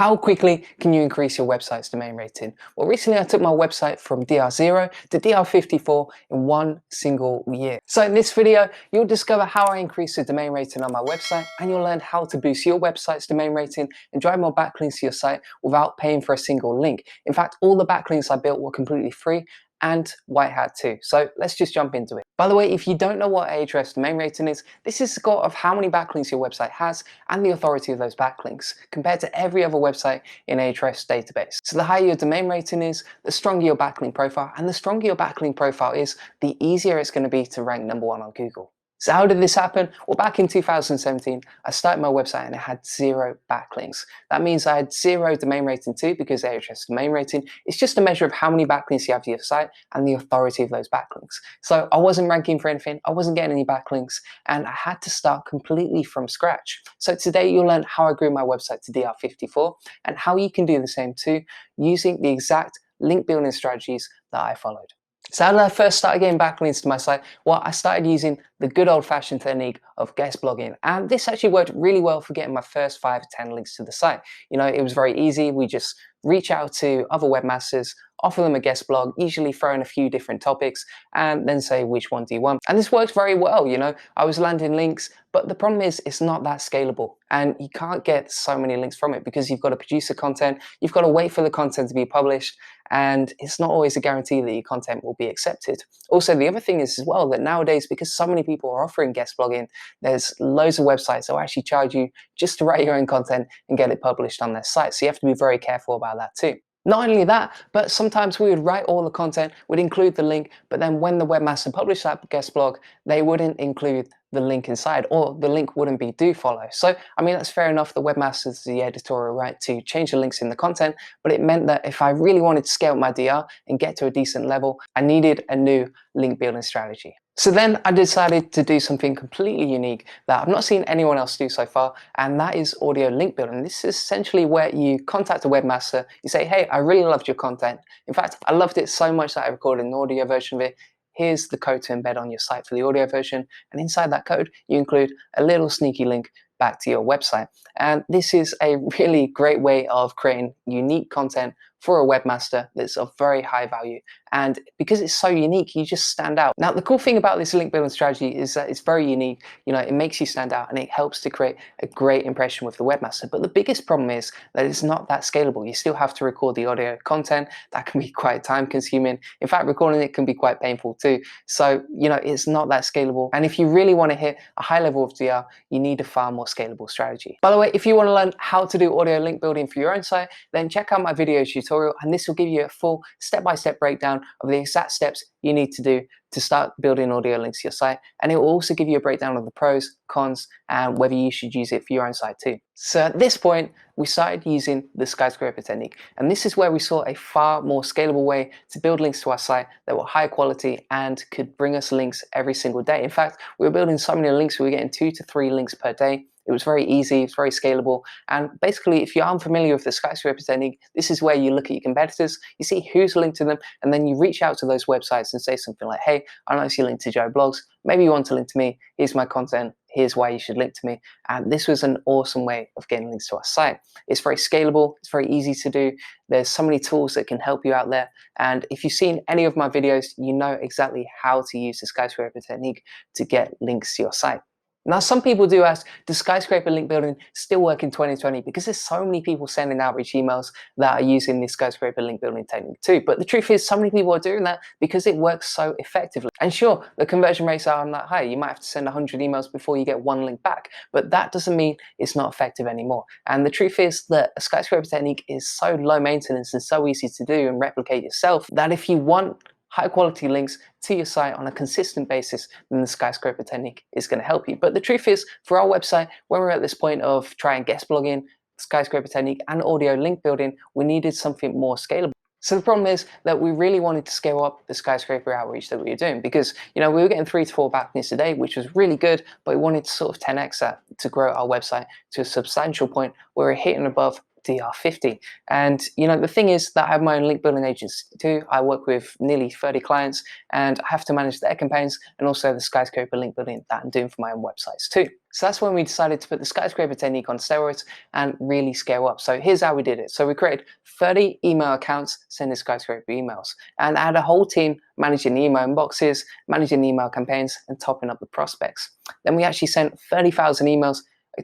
How quickly can you increase your website's domain rating? Well, recently I took my website from DR0 to DR54 in one single year. So in this video, you'll discover how I increased the domain rating on my website, and you'll learn how to boost your website's domain rating and drive more backlinks to your site without paying for a single link. In fact, all the backlinks I built were completely free and white hat too. So let's just jump into it. By the way, if you don't know what Ahrefs domain rating is, this is the score of how many backlinks your website has and the authority of those backlinks compared to every other website in Ahrefs database. So the higher your domain rating is, the stronger your backlink profile, and the stronger your backlink profile is, the easier it's going to be to rank #1 on Google. So how did this happen? Well, back in 2017, I started my website and it had 0 backlinks. That means I had 0 domain rating too, because Ahrefs domain rating is just a measure of how many backlinks you have to your site and the authority of those backlinks. So I wasn't ranking for anything, I wasn't getting any backlinks, and I had to start completely from scratch. So today you'll learn how I grew my website to DR54 and how you can do the same too, using the exact link building strategies that I followed. So how did I first start getting backlinks to my site? Well, I started using the good old-fashioned technique of guest blogging, and this actually worked really well for getting my first 5 to 10 links to the site. You know, it was very easy. We just reach out to other webmasters, offer them a guest blog, usually throw in a few different topics, and then say which one do you want. And this worked very well. You know, I was landing links, but the problem is it's not that scalable, and you can't get so many links from it because you've got to produce the content, you've got to wait for the content to be published, and it's not always a guarantee that your content will be accepted. Also, the other thing is as well that nowadays, because so many people are offering guest blogging, there's loads of websites that will actually charge you just to write your own content and get it published on their site. So you have to be very careful about that too. Not only that, but sometimes we would write all the content, would include the link, but then when the webmaster published that guest blog, they wouldn't include the link inside, or the link wouldn't be do follow. So, I mean, that's fair enough. The webmaster's the editorial right to change the links in the content, but it meant that if I really wanted to scale my DR and get to a decent level, I needed a new link building strategy. So then I decided to do something completely unique that I've not seen anyone else do so far, and that is audio link building. This is essentially where you contact a webmaster, you say, hey, I really loved your content. In fact, I loved it so much that I recorded an audio version of it. Here's the code to embed on your site for the audio version, and inside that code you include a little sneaky link back to your website. And this is a really great way of creating unique content for a webmaster that's of very high value, and because it's so unique, you just stand out. Now, the cool thing about this link building strategy is that it's very unique. You know, it makes you stand out and it helps to create a great impression with the webmaster. But the biggest problem is that it's not that scalable. You still have to record the audio content. That can be quite time consuming. In fact, recording it can be quite painful too. So, you know, it's not that scalable. And if you really want to hit a high level of DR, you need a far more scalable strategy. By the way, if you want to learn how to do audio link building for your own site, then check out my video tutorial, and this will give you a full step-by-step breakdown of the exact steps you need to do to start building audio links to your site. And it will also give you a breakdown of the pros, cons, and whether you should use it for your own site too. So at this point, we started using the Skyscraper technique. And this is where we saw a far more scalable way to build links to our site that were high quality and could bring us links every single day. In fact, we were building so many links, we were getting 2 to 3 links per day. It was very easy, it's very scalable. And basically, if you're unfamiliar with the Skyscraper technique, this is where you look at your competitors, you see who's linked to them, and then you reach out to those websites and say something like, hey, I noticed you linked to Joe Blogs. Maybe you want to link to me. Here's my content. Here's why you should link to me. And this was an awesome way of getting links to our site. It's very scalable. It's very easy to do. There's so many tools that can help you out there. And if you've seen any of my videos, you know exactly how to use the Skyscraper technique to get links to your site. Now, some people do ask, does Skyscraper link building still work in 2020? Because there's so many people sending outreach emails that are using this Skyscraper link building technique too. But the truth is, so many people are doing that because it works so effectively. And sure, the conversion rates aren't that high. You might have to send 100 emails before you get 1 link back, but that doesn't mean it's not effective anymore. And the truth is that a Skyscraper technique is so low maintenance and so easy to do and replicate yourself that if you want high quality links to your site on a consistent basis, then the Skyscraper technique is going to help you. But the truth is, for our website, when we're at this point of trying guest blogging, Skyscraper technique, and audio link building, we needed something more scalable. So the problem is that we really wanted to scale up the Skyscraper outreach that we were doing, because, you know, we were getting 3 to 4 backlinks a day, which was really good, but we wanted to sort of 10x that to grow our website to a substantial point where we're hitting above DR50. And the thing is that I have my own link building agency too. I work with nearly 30 clients and I have to manage their campaigns and also the Skyscraper link building that I'm doing for my own websites too. So that's when we decided to put the Skyscraper technique on steroids and really scale up. So here's how we did it. So we created 30 email accounts sending Skyscraper emails, and I had a whole team managing the email inboxes, managing the email campaigns, and topping up the prospects. Then we actually sent 30,000 emails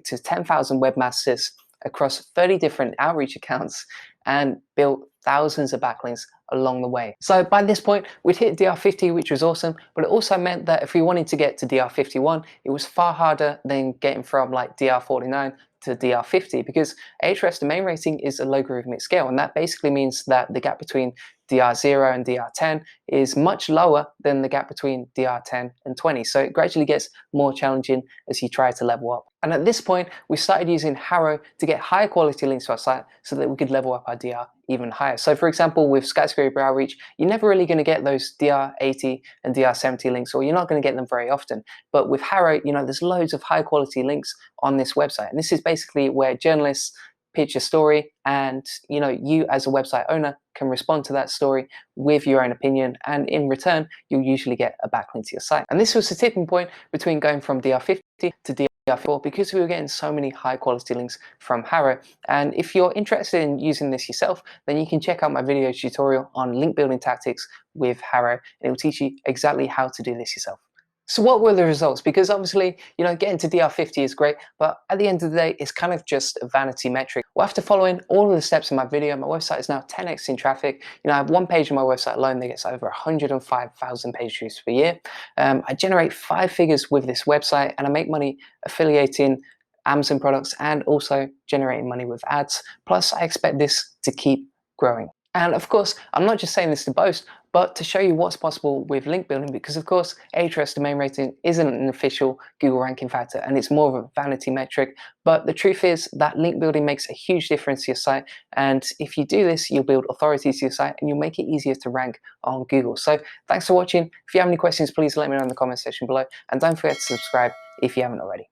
to 10,000 webmasters across 30 different outreach accounts and built thousands of backlinks along the way. So by this point, we'd hit DR50, which was awesome, but it also meant that if we wanted to get to DR51, it was far harder than getting from like DR49 to DR50, because Ahrefs domain rating is a logarithmic scale, and that basically means that the gap between DR0 and DR10 is much lower than the gap between DR10 and 20. So it gradually gets more challenging as you try to level up. And at this point, we started using HARO to get higher quality links to our site so that we could level up our DR even higher. So for example, with Skyscraper Outreach, you're never really going to get those DR80 and DR70 links, or you're not going to get them very often. But with HARO, there's loads of high quality links on this website. And this is basically where journalists pitch a story, and you as a website owner can respond to that story with your own opinion, and in return you'll usually get a backlink to your site. And this was the tipping point between going from DR50 to DR54, because we were getting so many high quality links from HARO. And if you're interested in using this yourself, then you can check out my video tutorial on link building tactics with HARO, and it will teach you exactly how to do this yourself. So what were the results? Because obviously, getting to DR50 is great, but at the end of the day, it's kind of just a vanity metric. Well, after following all of the steps in my video, my website is now 10x in traffic. I have one page on my website alone that gets over 105,000 page views per year. I generate 5 figures with this website, and I make money affiliating Amazon products and also generating money with ads. Plus, I expect this to keep growing. And of course, I'm not just saying this to boast, but to show you what's possible with link building, because of course, Ahrefs domain rating isn't an official Google ranking factor, and it's more of a vanity metric. But the truth is that link building makes a huge difference to your site. And if you do this, you'll build authority to your site and you'll make it easier to rank on Google. So thanks for watching. If you have any questions, please let me know in the comment section below. And don't forget to subscribe if you haven't already.